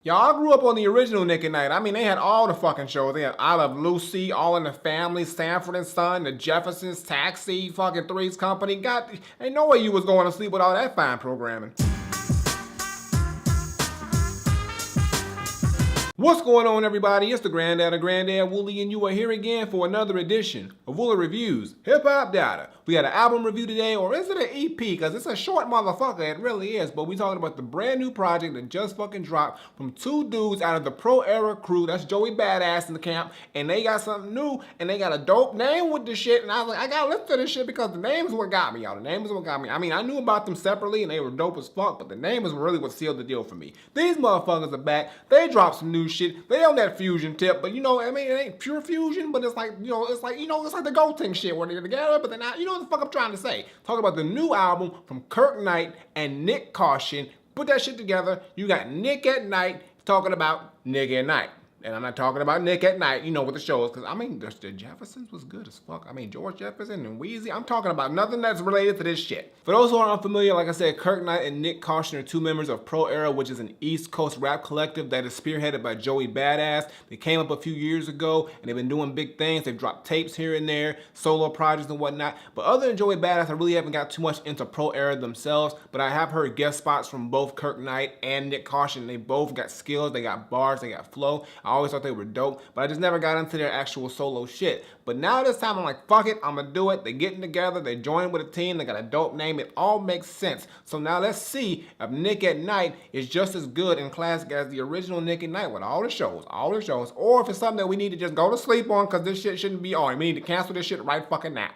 Y'all, I grew up on the original Nyck Knight. I mean, they had all the fucking shows. They had I Love Lucy, All in the Family, Sanford and Son, The Jeffersons, Taxi, fucking Three's Company. God, ain't no way you was going to sleep with all that fine programming. What's going on, everybody? It's the Granddad Woolly, and you are here again for another edition of Woolly Reviews Hip Hop Data. We got an album review today, or is it an EP? Because it's a short motherfucker, it really is. But we talking about the brand new project that just fucking dropped from two dudes out of the Pro Era crew. That's Joey Badass in the camp, and they got something new, and they got a dope name with this shit. And I was like, I gotta listen to this shit because the name is what got me, y'all. The name is what got me. I mean, I knew about them separately, and they were dope as fuck, but the name is really what sealed the deal for me. These motherfuckers are back. They dropped some new shit. They on that fusion tip, but you know, I mean, it ain't pure fusion, but it's like, you know, it's like the Golding shit where they're together, but they're not. You know what the fuck I'm trying to say? Talk about the new album from Kirk Knight and Nyck Caution. Put that shit together. You got Nyck Knight talking about Nyck Knight. And I'm not talking about Nyck Knight, you know what the show is, because I mean, the Jeffersons was good as fuck. I mean, George Jefferson and Wheezy, I'm talking about nothing that's related to this shit. For those who are unfamiliar, like I said, Kirk Knight and Nyck Caution are two members of Pro Era, which is an East Coast rap collective that is spearheaded by Joey Badass. They came up a few years ago, and they've been doing big things. They've dropped tapes here and there, solo projects and whatnot. But other than Joey Badass, I really haven't got too much into Pro Era themselves, but I have heard guest spots from both Kirk Knight and Nyck Caution. They both got skills, they got bars, they got flow. I always thought they were dope, but I just never got into their actual solo shit. But now this time I'm like, fuck it, I'm gonna do it. They're getting together, they joined with a team, they got a dope name, it all makes sense. So now let's see if Nyck Knight is just as good and classic as the original Nyck Knight with all the shows, or if it's something that we need to just go to sleep on because this shit shouldn't be on. We need to cancel this shit right fucking now.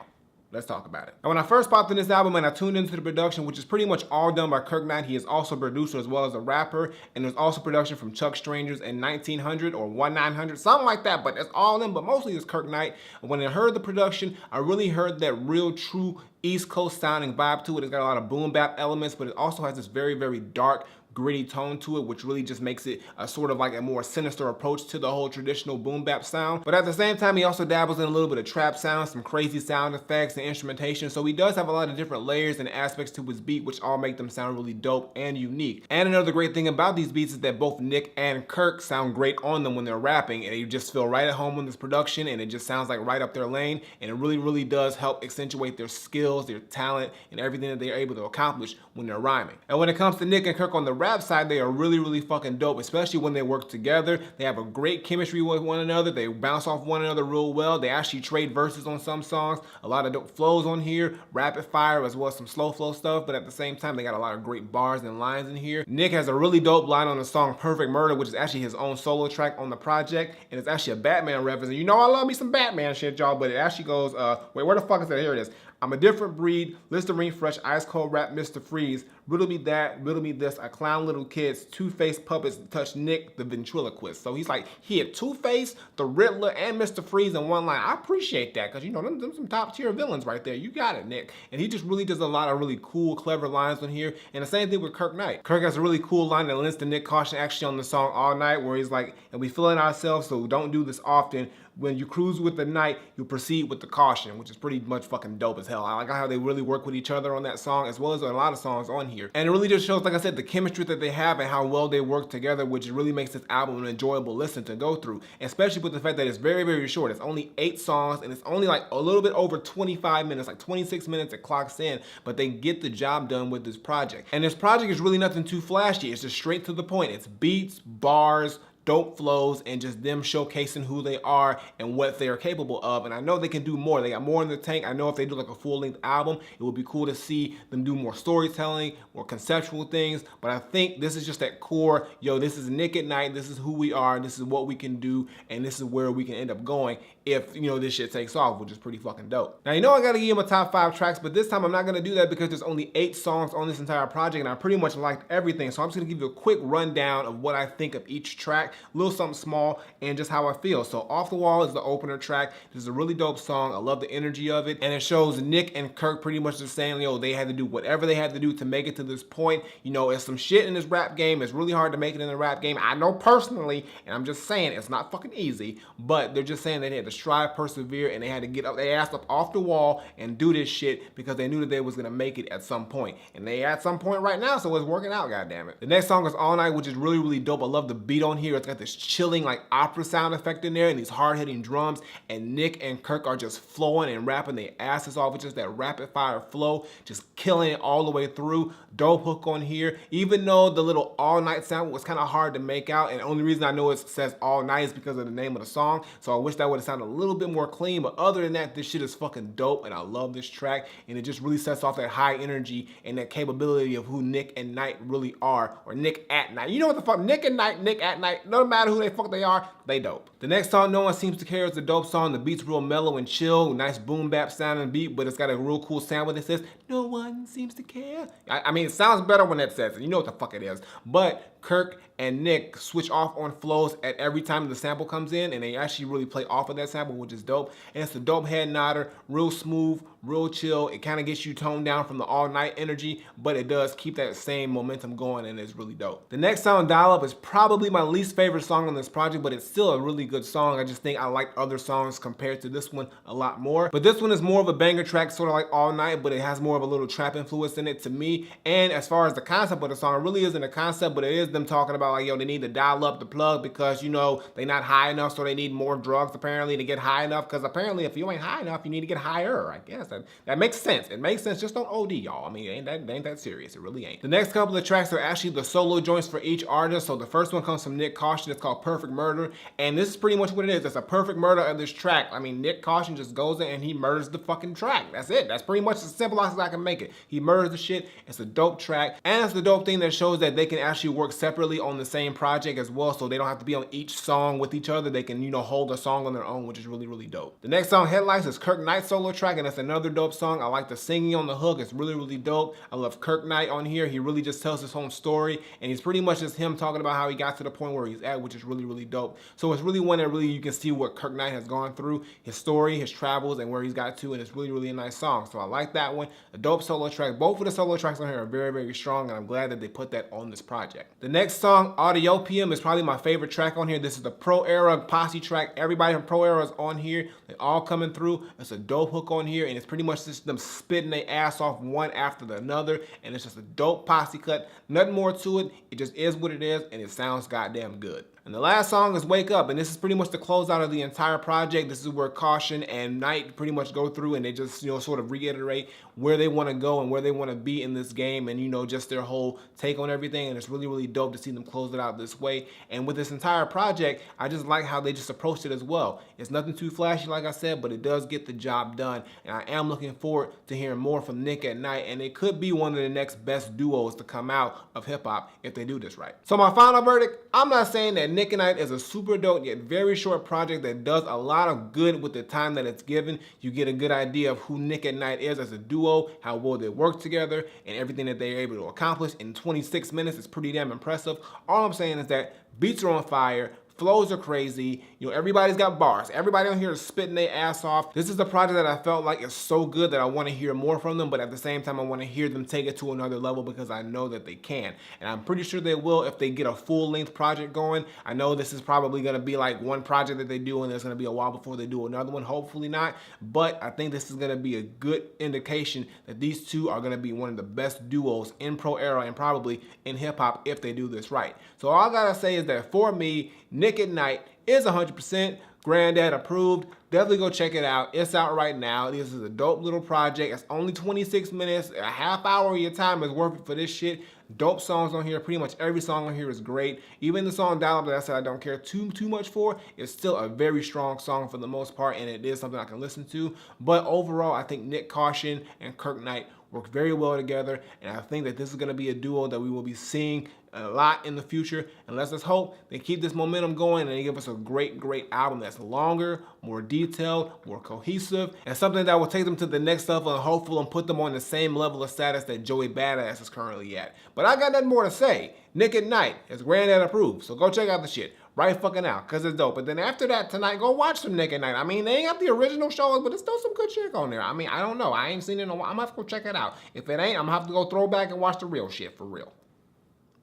Let's talk about it. And when I first popped in this album and I tuned into the production, which is pretty much all done by Kirk Knight, he is also a producer as well as a rapper, and there's also production from Chuck Strangers and 1900 or 1900, something like that, but it's all in, but mostly it's Kirk Knight. And when I heard the production, I really heard that real, true East Coast sounding vibe to it. It's got a lot of boom bap elements, but it also has this very, very dark, gritty tone to it, which really just makes it a sort of like a more sinister approach to the whole traditional boom bap sound. But at the same time, he also dabbles in a little bit of trap sound, some crazy sound effects and instrumentation. So he does have a lot of different layers and aspects to his beat, which all make them sound really dope and unique. And another great thing about these beats is that both Nyck and Kirk sound great on them when they're rapping, and they just feel right at home in this production, and it just sounds like right up their lane. And it really, really does help accentuate their skills, their talent, and everything that they're able to accomplish when they're rhyming. And when it comes to Nyck and Kirk on the rap side, they are really, really fucking dope, especially when they work together. They have a great chemistry with one another. They bounce off one another real well. They actually trade verses on some songs. A lot of dope flows on here, rapid fire as well as some slow flow stuff, but at the same time, they got a lot of great bars and lines in here. Nyck has a really dope line on the song Perfect Murder, which is actually his own solo track on the project, and it's actually a Batman reference. And you know I love me some Batman shit, y'all, but it actually goes, wait, where the fuck is that? Here it is. I'm a different breed, Listerine fresh, ice cold rap, Mr. Freeze. Riddle me that, riddle me this. I clown little kids, two-faced puppets touch Nyck the ventriloquist. So he's like, he had Two-Face, the Riddler, and Mr. Freeze in one line. I appreciate that, because you know, them some top-tier villains right there. You got it, Nyck. And he just really does a lot of really cool, clever lines on here. And the same thing with Kirk Knight. Kirk has a really cool line that links to Nyck Caution actually on the song All Night, where he's like, and we feeling ourselves, so don't do this often. When you cruise with the night, you proceed with the caution, which is pretty much fucking dope as hell. I like how they really work with each other on that song, as well as a lot of songs on here. And it really just shows, like I said, the chemistry that they have and how well they work together, which really makes this album an enjoyable listen to go through. Especially with the fact that it's very, very short. It's only 8 songs, and it's only like a little bit over 25 minutes, like 26 minutes it clocks in, but they get the job done with this project. And this project is really nothing too flashy. It's just straight to the point. It's beats, bars, dope flows, and just them showcasing who they are and what they are capable of. And I know they can do more. They got more in the tank. I know if they do like a full-length album, it would be cool to see them do more storytelling, more conceptual things. But I think this is just that core, yo, this is Nyck Knight, this is who we are, this is what we can do, and this is where we can end up going if, you know, this shit takes off, which is pretty fucking dope. Now, you know I gotta give them a top 5 tracks, but this time I'm not gonna do that because there's only 8 songs on this entire project, and I pretty much liked everything. So I'm just gonna give you a quick rundown of what I think of each track, a little something small, and just how I feel. So Off the Wall is the opener track. This is a really dope song. I love the energy of it, and it shows Nyck and Kirk pretty much just saying, yo, they had to do whatever they had to do to make it to this point. You know, it's some shit in this rap game. It's really hard to make it in the rap game. I know personally, and I'm just saying it's not fucking easy, but they're just saying they had to strive, persevere, and they had to get up their ass up off the wall and do this shit because they knew that they was gonna make it at some point. And they at some point right now, so it's working out, goddammit. The next song is All Night, which is really, really dope. I love the beat on here. It's got this chilling, like, opera sound effect in there and these hard-hitting drums, and Nyck and Kirk are just flowing and rapping their asses off with just that rapid-fire flow, just killing it all the way through. Dope hook on here. Even though the little All Night sound was kind of hard to make out, and the only reason I know it says All Night is because of the name of the song, so I wish that would have sounded a little bit more clean, but other than that, this shit is fucking dope, and I love this track, and it just really sets off that high energy and that capability of who Nyck and Knight really are, or Nyck at Night. You know what the fuck, Nyck and Knight, Nyck at Night, no matter who the fuck they are, they dope. The next song, No One Seems to Care, is a dope song. The beat's real mellow and chill, nice boom bap sounding beat, but it's got a real cool sound when it says, no one seems to care. I mean, it sounds better when that says it, you know what the fuck it is. But Kirk and Nyck switch off on flows at every time the sample comes in, and they actually really play off of that sample, which is dope. And it's a dope head nodder, real smooth, real chill. It kind of gets you toned down from the All Night energy, but it does keep that same momentum going, and it's really dope. The next song, DIALUP, is probably my least favorite song on this project, but it's still a really good song. I just think I like other songs compared to this one a lot more. But this one is more of a banger track, sort of like All Night, but it has more of a little trap influence in it to me. And as far as the concept of the song, it really isn't a concept, but it is them talking about, like, yo, they need to dial up the plug because, you know, they're not high enough, so they need more drugs apparently to get high enough, because apparently if you ain't high enough, you need to get higher, I guess. That makes sense. It makes sense. Just don't OD, y'all. I mean, it ain't that serious. It really ain't. The next couple of tracks are actually the solo joints for each artist. So the first one comes from Nyck Caution. It's called Perfect Murder, and this is pretty much what it is. It's a perfect murder of this track. I mean, Nyck Caution just goes in and he murders the fucking track. That's it. That's pretty much as simple as I can make it. He murders the shit. It's a dope track, and it's the dope thing that shows that they can actually work separately on the same project as well, so they don't have to be on each song with each other. They can, you know, hold a song on their own, which is really, really dope. The next song, Headlights, is Kirk Knight's solo track, and it's another dope song. I like the singing on the hook. It's really, really dope. I love Kirk Knight on here. He really just tells his own story, and he's pretty much just him talking about how he got to the point where he's at, which is really, really dope. So it's really one that really you can see what Kirk Knight has gone through, his story, his travels, and where he's got to, and it's really, really a nice song. So I like that one. A dope solo track. Both of the solo tracks on here are very, very strong, and I'm glad that they put that on this project. The next song, Audiopium, is probably my favorite track on here. This is the Pro Era posse track. Everybody from Pro Era is on here. They're all coming through. It's a dope hook on here, and it's pretty much just them spitting their ass off one after the another, and it's just a dope posse cut. Nothing more to it. It just is what it is, and it sounds goddamn good. And the last song is Wake Up, and this is pretty much the closeout of the entire project. This is where Caution and Knight pretty much go through, and they just, you know, sort of reiterate where they want to go and where they want to be in this game, and, you know, just their whole take on everything. And it's really, really dope to see them close it out this way. And with this entire project, I just like how they just approached it as well. It's nothing too flashy, like I said, but it does get the job done. And I am looking forward to hearing more from Nyck at Night, and it could be one of the next best duos to come out of hip hop if they do this right. So my final verdict, I'm not saying that Nyck at Night is a super dope yet very short project that does a lot of good with the time that it's given. You get a good idea of who Nyck at Night is as a duo, how well they work together, and everything that they're able to accomplish in 26 minutes is pretty damn impressive. All I'm saying is that beats are on fire, flows are crazy, you know, everybody's got bars. Everybody on here is spitting their ass off. This is a project that I felt like is so good that I want to hear more from them, but at the same time, I want to hear them take it to another level because I know that they can. And I'm pretty sure they will if they get a full-length project going. I know this is probably going to be like one project that they do, and there's going to be a while before they do another one, hopefully not. But I think this is going to be a good indication that these two are going to be one of the best duos in Pro Era and probably in hip-hop if they do this right. So all I got to say is that for me, Nyck at Night is 100% Granddad approved. Definitely go check it out. It's out right now. This is a dope little project. It's only 26 minutes. A half hour of your time is worth it for this shit. Dope songs on here. Pretty much every song on here is great. Even the song DIALUP that I said I don't care too much for is still a very strong song for the most part, and it is something I can listen to. But overall, I think Nyck Caution and Kirk Knight work very well together, and I think that this is going to be a duo that we will be seeing a lot in the future. And let's just hope they keep this momentum going and they give us a great album that's longer, more detailed, more cohesive, and something that will take them to the next level and hopeful and put them on the same level of status that Joey Badass is currently at. But I got nothing more to say. Nyck at Night is Granddad approved, so go check out the shit right fucking now, because it's dope. But then after that tonight, go watch some Nyck at Night. I mean, they ain't got the original shows, but there's still some good shit on there. I mean, I don't know. I ain't seen it in a while. I'm gonna have to go check it out. If it ain't, I'm gonna have to go throw back and watch the real shit for real.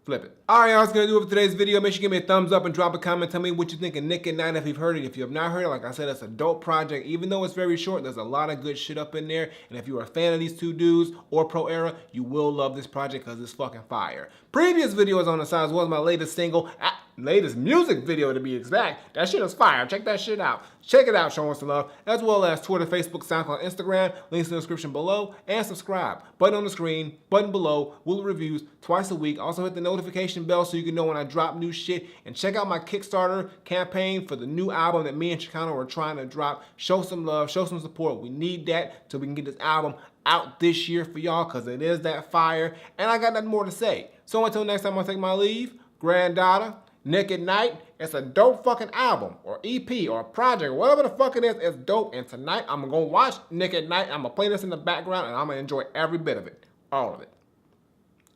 Flip it. Alright, y'all, that's gonna do it for today's video. Make sure you give me a thumbs up and drop a comment. Tell me what you think of Nyck Knight if you've heard it. If you have not heard it, like I said, it's a dope project. Even though it's very short, there's a lot of good shit up in there. And if you're a fan of these two dudes or Pro Era, you will love this project because it's fucking fire. Previous videos on the side as well as my latest single, latest music video to be exact. That shit is fire. Check that shit out. Check it out, show us some love, as well as Twitter, Facebook, SoundCloud, Instagram. Links in the description below, and subscribe. Button on the screen, button below. Woolly Reviews twice a week. Also hit the notification bell so you can know when I drop new shit. And check out my Kickstarter campaign for the new album that me and Chicano are trying to drop. Show some love, show some support. We need that so we can get this album out this year for y'all because it is that fire. And I got nothing more to say. So until next time I take my leave, Granddaughter, Nyck Knight, it's a dope fucking album, or EP, or project, whatever the fuck it is, it's dope. And tonight, I'm gonna watch Nyck Knight, I'm gonna play this in the background, and I'm gonna enjoy every bit of it. All of it.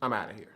I'm out of here.